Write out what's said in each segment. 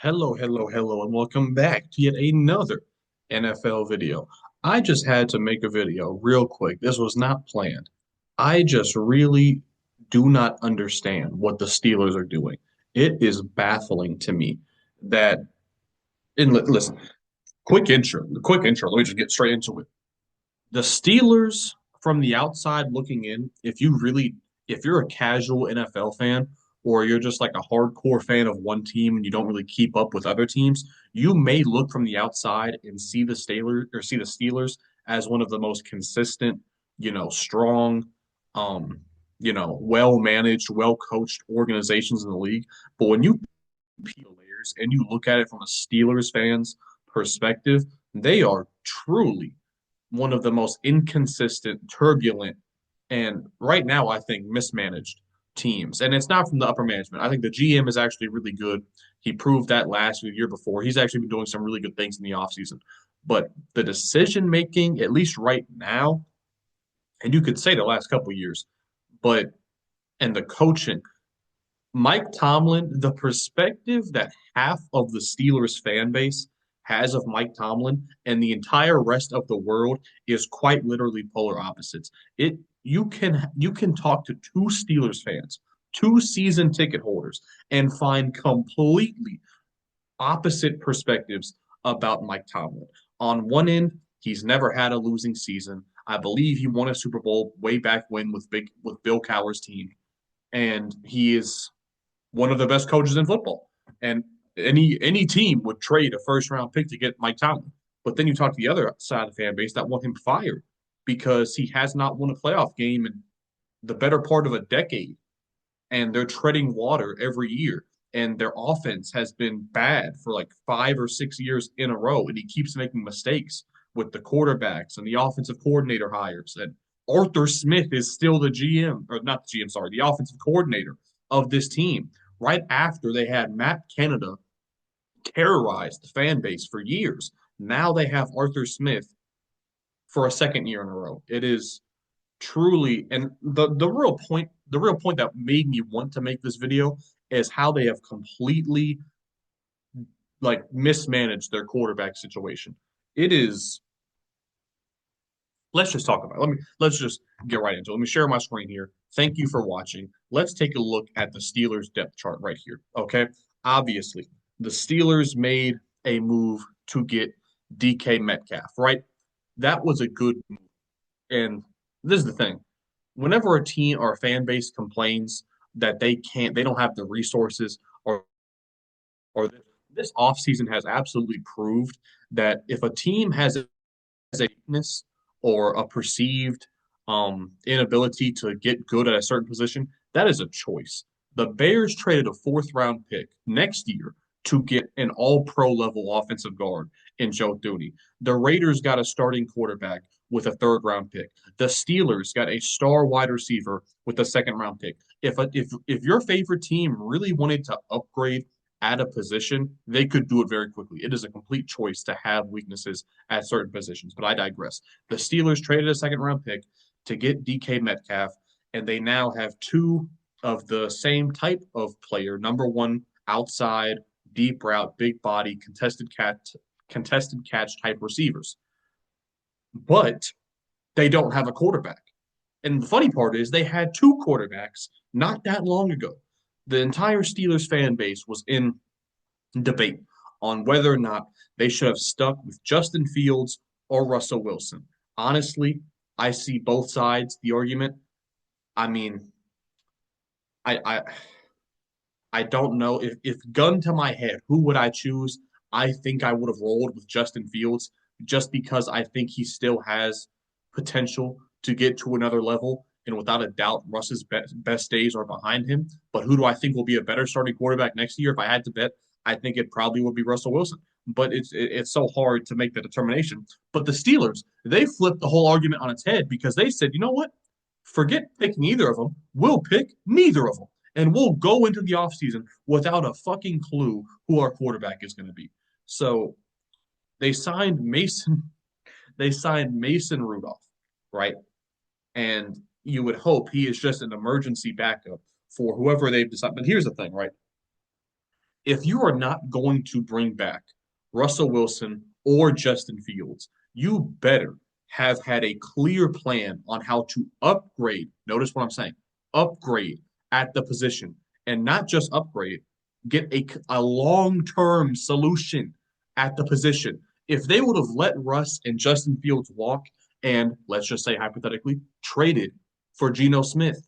Hello, hello, hello, and welcome back to yet another NFL video. I just had to make a video real quick. This was not planned. I just really do not understand what the Steelers are doing. It is baffling to me that, and listen, quick intro. Let me just get straight into it. The Steelers, from the outside looking in, if you're a casual NFL fan or you're just like a hardcore fan of one team and you don't really keep up with other teams, you may look from the outside and see the Steelers as one of the most consistent, strong, um, well managed, well coached organizations in the league. But when you peel layers and you look at it from a Steelers fan's perspective, they are truly one of the most inconsistent, turbulent, and right now I think mismanaged teams. And it's not from the upper management. I think the GM is actually really good. He proved that last year, the year before. He's actually been doing some really good things in the offseason. But the decision making, at least right now, and you could say the last couple of years, but and the coaching, Mike Tomlin, the perspective that half of the Steelers fan base has of Mike Tomlin and the entire rest of the world is quite literally polar opposites. It you can talk to two Steelers fans, two season ticket holders, and find completely opposite perspectives about Mike Tomlin. On one end, he's never had a losing season. I believe he won a Super Bowl way back when with Bill Cowher's team, and he is one of the best coaches in football. And any team would trade a first round pick to get Mike Tomlin. But then you talk to the other side of the fan base that want him fired because he has not won a playoff game in the better part of a decade. And they're treading water every year. And their offense has been bad for like 5 or 6 years in a row. And he keeps making mistakes with the quarterbacks and the offensive coordinator hires. And Arthur Smith is still the GM, or not the GM, sorry, the offensive coordinator of this team right after they had Matt Canada terrorize the fan base for years. Now they have Arthur Smith for a second year in a row. It is truly, and the real point that made me want to make this video is how they have completely like mismanaged their quarterback situation. It is let's just talk about it. Let's just get right into it. Let me share my screen here. Thank you for watching. Let's take a look at the Steelers depth chart right here. Okay. Obviously, the Steelers made a move to get DK Metcalf, right? That was a good move. And this is the thing. Whenever a team or a fan base complains that they don't have the resources or this offseason has absolutely proved that if a team has a weakness or a perceived inability to get good at a certain position, that is a choice. The Bears traded a fourth round pick next year to get an all pro level offensive guard in Joe Thuney. The Raiders got a starting quarterback with a third round pick. The Steelers got a star wide receiver with a second round pick. If your favorite team really wanted to upgrade at a position, they could do it very quickly. It is a complete choice to have weaknesses at certain positions, but I digress. The Steelers traded a second round pick to get DK Metcalf, and they now have two of the same type of player, number one outside, deep route, big body, contested catch type receivers. But they don't have a quarterback. And the funny part is they had two quarterbacks not that long ago. The entire Steelers fan base was in debate on whether or not they should have stuck with Justin Fields or Russell Wilson. Honestly, I see both sides the argument. I mean, I I, I don't know if gun to my head, who would I choose? I think I would have rolled with Justin Fields just because I think he still has potential to get to another level. And without a doubt, Russ's best days are behind him. But who do I think will be a better starting quarterback next year? If I had to bet, I think it probably would be Russell Wilson. But it's so hard to make the determination. But the Steelers, they flipped the whole argument on its head because they said, you know what? Forget picking either of them. We'll pick neither of them. And we'll go into the offseason without a fucking clue who our quarterback is going to be. So they signed Mason. They signed Mason Rudolph, right? And you would hope he is just an emergency backup for whoever they've decided. But here's the thing, right? If you are not going to bring back Russell Wilson or Justin Fields, you better have had a clear plan on how to upgrade. Notice what I'm saying, upgrade at the position, and not just upgrade, get a long term solution at the position. If they would have let Russ and Justin Fields walk and, let's just say hypothetically, traded for Geno Smith,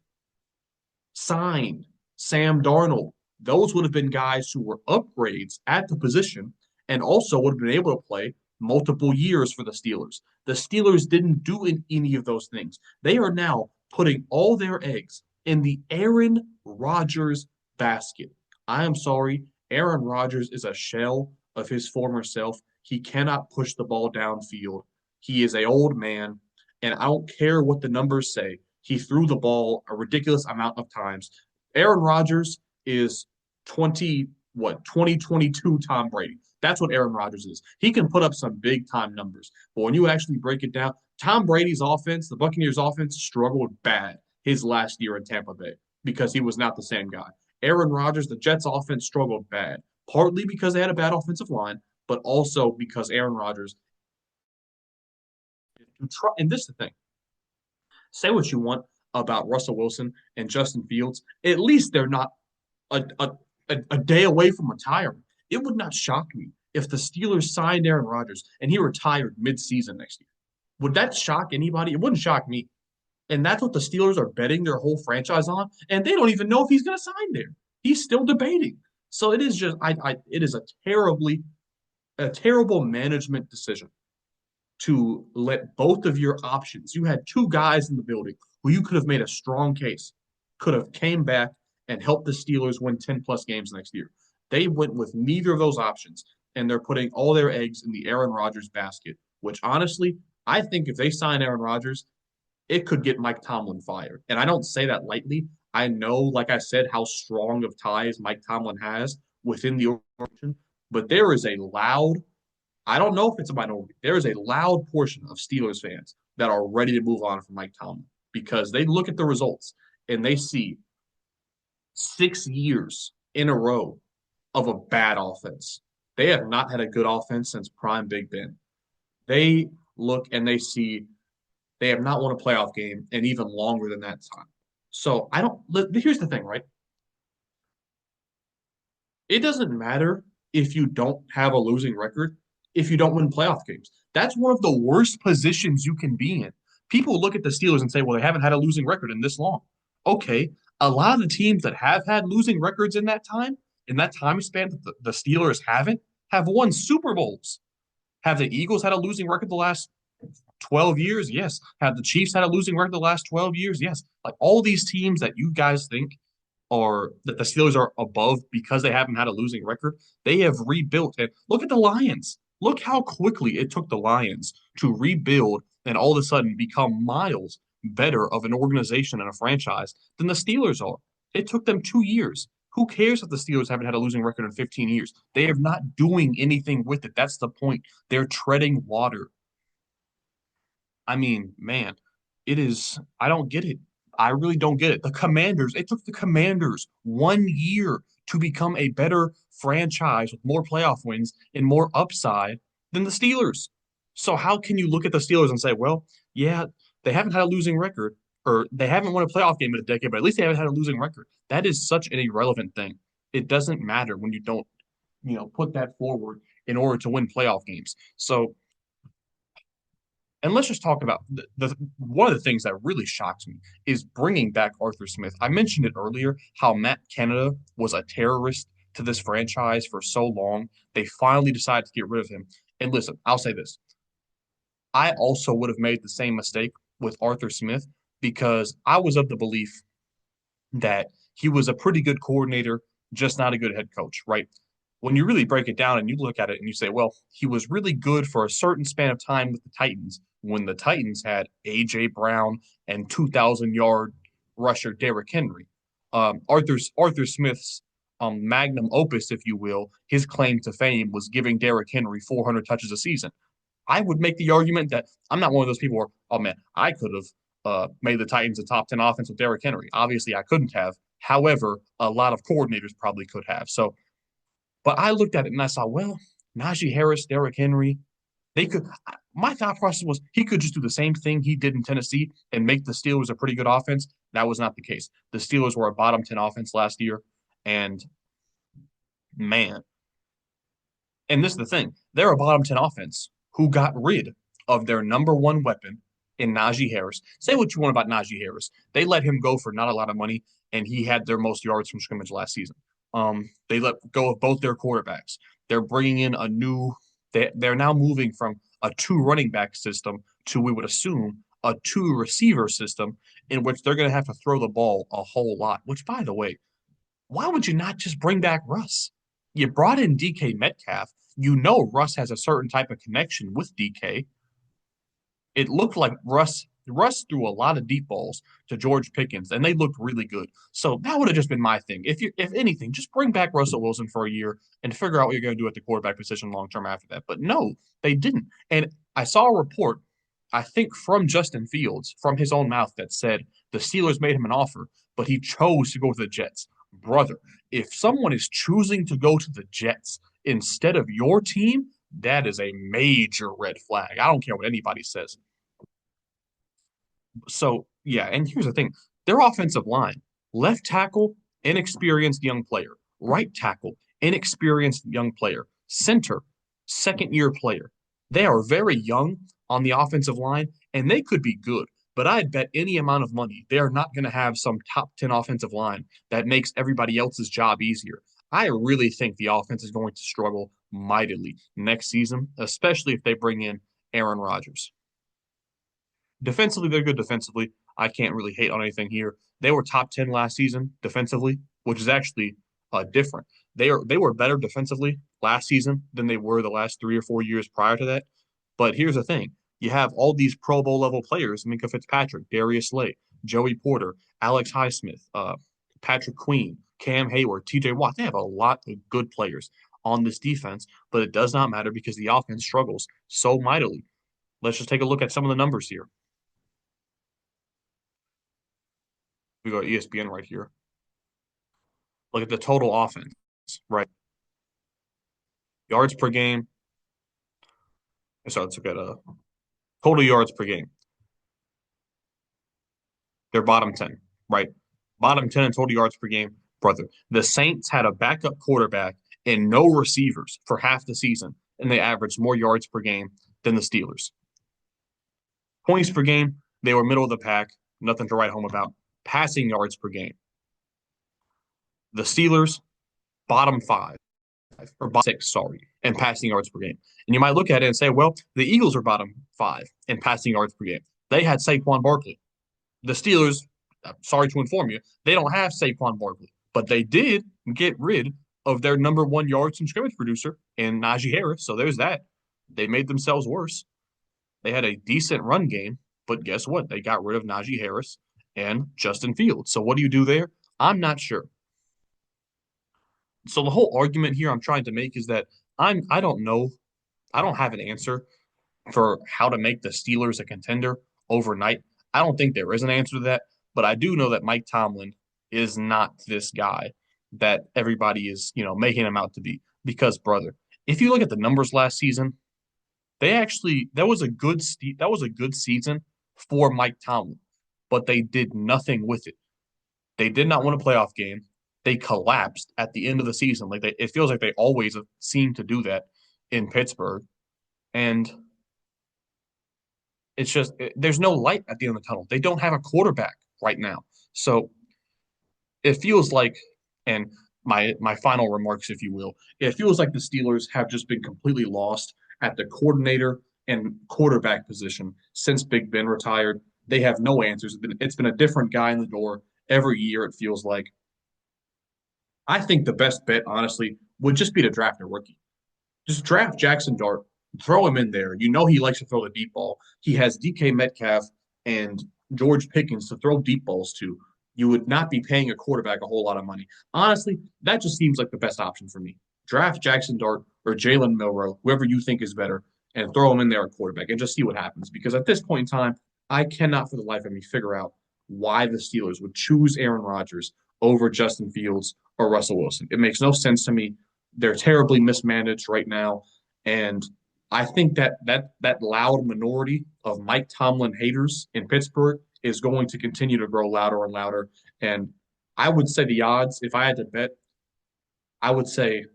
signed Sam Darnold, those would have been guys who were upgrades at the position and also would have been able to play multiple years for the Steelers. The Steelers didn't do any of those things. They are now putting all their eggs in the Aaron Rodgers basket. I am sorry, Aaron Rodgers is a shell of his former self. He cannot push the ball downfield. He is a old man, and I don't care what the numbers say. He threw the ball a ridiculous amount of times. Aaron Rodgers is 2022 Tom Brady. That's what Aaron Rodgers is. He can put up some big time numbers, but when you actually break it down, Tom Brady's offense, the Buccaneers offense, struggled bad his last year in Tampa Bay because he was not the same guy. Aaron Rodgers, the Jets offense struggled bad, partly because they had a bad offensive line, but also because Aaron Rodgers. And this is the thing, say what you want about Russell Wilson and Justin Fields. At least they're not a, a, a day away from retirement. It would not shock me if the Steelers signed Aaron Rodgers and he retired mid-season next year. Would that shock anybody? It wouldn't shock me. And that's what the Steelers are betting their whole franchise on. And they don't even know if he's going to sign there. He's still debating. So it is just, it is a terrible management decision to let both of your options. You had two guys in the building who you could have made a strong case, could have came back and helped the Steelers win 10 plus games next year. They went with neither of those options, and they're putting all their eggs in the Aaron Rodgers basket, which honestly, I think if they sign Aaron Rodgers, it could get Mike Tomlin fired. And I don't say that lightly. I know, like I said, how strong of ties Mike Tomlin has within the organization, but there is a loud, I don't know if it's a minority. There is a loud portion of Steelers fans that are ready to move on from Mike Tomlin because they look at the results and they see 6 years in a row of a bad offense. They have not had a good offense since prime Big Ben. They look and they see they have not won a playoff game in even longer than that time. So I don't. Here's the thing, right? It doesn't matter if you don't have a losing record if you don't win playoff games. That's one of the worst positions you can be in. People look at the Steelers and say, well, they haven't had a losing record in this long. Okay. A lot of the teams that have had losing records in that time span that the Steelers haven't, have won Super Bowls. Have the Eagles had a losing record the last 12 years? Yes. Have the Chiefs had a losing record the last 12 years? Yes. Like all these teams that you guys think are that the Steelers are above because they haven't had a losing record, they have rebuilt. And look at the Lions. Look how quickly it took the Lions to rebuild and all of a sudden become miles better of an organization and a franchise than the Steelers are. It took them 2 years. Who cares if the Steelers haven't had a losing record in 15 years? They are not doing anything with it. That's the point. They're treading water. I mean, man, it is, I don't get it. I really don't get it. The Commanders, it took the Commanders 1 year to become a better franchise with more playoff wins and more upside than the Steelers. So how can you look at the Steelers and say, well, yeah, they haven't had a losing record or they haven't won a playoff game in a decade, but at least they haven't had a losing record. That is such an irrelevant thing. It doesn't matter when you don't, put that forward in order to win playoff games. So and let's just talk about the one of the things that really shocks me is bringing back Arthur Smith. I mentioned it earlier how Matt Canada was a terrorist to this franchise for so long. They finally decided to get rid of him. And listen, I'll say this. I also would have made the same mistake with Arthur Smith because I was of the belief that he was a pretty good coordinator, just not a good head coach, right? When you really break it down and you look at it and you say, well, he was really good for a certain span of time with the Titans when the Titans had A.J. Brown and 2,000-yard rusher Derrick Henry. Arthur Smith's magnum opus, if you will, his claim to fame was giving Derrick Henry 400 touches a season. I would make the argument that I'm not one of those people where, oh man, I could have made the Titans a top 10 offense with Derrick Henry. Obviously, I couldn't have. However, a lot of coordinators probably could have. So But I looked at it and I saw, well, Najee Harris, Derrick Henry, they could. My thought process was he could just do the same thing he did in Tennessee and make the Steelers a pretty good offense. That was not the case. The Steelers were a bottom 10 offense last year. And man, and this is the thing, they're a bottom 10 offense who got rid of their number one weapon in Najee Harris. Say what you want about Najee Harris. They let him go for not a lot of money, and he had their most yards from scrimmage last season. They let go of both their quarterbacks. They're bringing in a new, they're now moving from a two running back system to, we would assume, a two receiver system in which they're going to have to throw the ball a whole lot. Which, by the way, why would you not just bring back Russ? You brought in DK Metcalf. You know Russ has a certain type of connection with DK. It looked like Russ threw a lot of deep balls to George Pickens, and they looked really good. So that would have just been my thing. If anything, just bring back Russell Wilson for a year and figure out what you're going to do at the quarterback position long term after that. But no, they didn't. And I saw a report, I think from Justin Fields, from his own mouth, that said the Steelers made him an offer, but he chose to go to the Jets. Brother, if someone is choosing to go to the Jets instead of your team, that is a major red flag. I don't care what anybody says. So, yeah, and here's the thing, their offensive line, left tackle, inexperienced young player, right tackle, inexperienced young player, center, second year player. They are very young on the offensive line, and they could be good. But I'd bet any amount of money they are not going to have some top 10 offensive line that makes everybody else's job easier. I really think the offense is going to struggle mightily next season, especially if they bring in Aaron Rodgers. Defensively, they're good defensively. I can't really hate on anything here. They were top 10 last season defensively, which is actually different. They were better defensively last season than they were the last 3 or 4 years prior to that. But here's the thing. You have all these Pro Bowl level players, Minka Fitzpatrick, Darius Slay, Joey Porter, Alex Highsmith, Patrick Queen, Cam Hayward, TJ Watt. They have a lot of good players on this defense, but it does not matter because the offense struggles so mightily. Let's just take a look at some of the numbers here. We go to ESPN right here. Look at the total offense, right? Yards per game. So let's look at total yards per game. They're bottom 10, right? Bottom 10 in total yards per game. Brother, the Saints had a backup quarterback and no receivers for half the season, and they averaged more yards per game than the Steelers. Points per game, they were middle of the pack, nothing to write home about. Passing yards per game. The Steelers, bottom five, or bottom six, sorry, in passing yards per game. And you might look at it and say, well, the Eagles are bottom five in passing yards per game. They had Saquon Barkley. The Steelers, sorry to inform you, they don't have Saquon Barkley, but they did get rid of their number one yards from scrimmage producer in Najee Harris. So there's that. They made themselves worse. They had a decent run game, but guess what? They got rid of Najee Harris and Justin Fields. So what do you do there? I'm not sure. So the whole argument here I'm trying to make is that I don't know. I don't have an answer for how to make the Steelers a contender overnight. I don't think there is an answer to that, but I do know that Mike Tomlin is not this guy that everybody is, making him out to be. Because, brother, if you look at the numbers last season, that was a good season for Mike Tomlin, but they did nothing with it. They did not win a playoff game. They collapsed at the end of the season. It feels like they always seem to do that in Pittsburgh, and it's just there's no light at the end of the tunnel. They don't have a quarterback right now, so it feels like, and my final remarks, if you will, it feels like the Steelers have just been completely lost at the coordinator and quarterback position since Big Ben retired. They have no answers. It's been a different guy in the door every year, it feels like. I think the best bet, honestly, would just be to draft a rookie. Just draft Jackson Dart, throw him in there. You know he likes to throw the deep ball. He has DK Metcalf and George Pickens to throw deep balls to. You would not be paying a quarterback a whole lot of money. Honestly, that just seems like the best option for me. Draft Jackson Dart or Jalen Milroe, whoever you think is better, and throw him in there at quarterback and just see what happens. Because at this point in time, I cannot for the life of me figure out why the Steelers would choose Aaron Rodgers over Justin Fields or Russell Wilson. It makes no sense to me. they're terribly mismanaged right now, and I think that loud minority of Mike Tomlin haters in Pittsburgh is going to continue to grow louder and louder. And I would say the odds, if I had to bet, I would say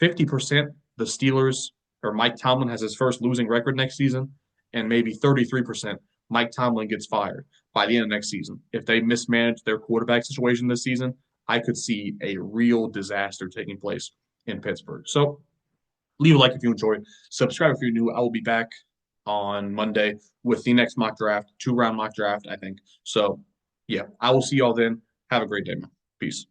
50% the Steelers or Mike Tomlin has his first losing record next season, and maybe 33% Mike Tomlin gets fired by the end of next season. If they mismanage their quarterback situation this season, I could see a real disaster taking place in Pittsburgh. So leave a like if you enjoyed. Subscribe if you're new. I will be back on Monday with the next mock draft, 2-round mock draft, I think. So, yeah, I will see y'all then. Have a great day, man. Peace.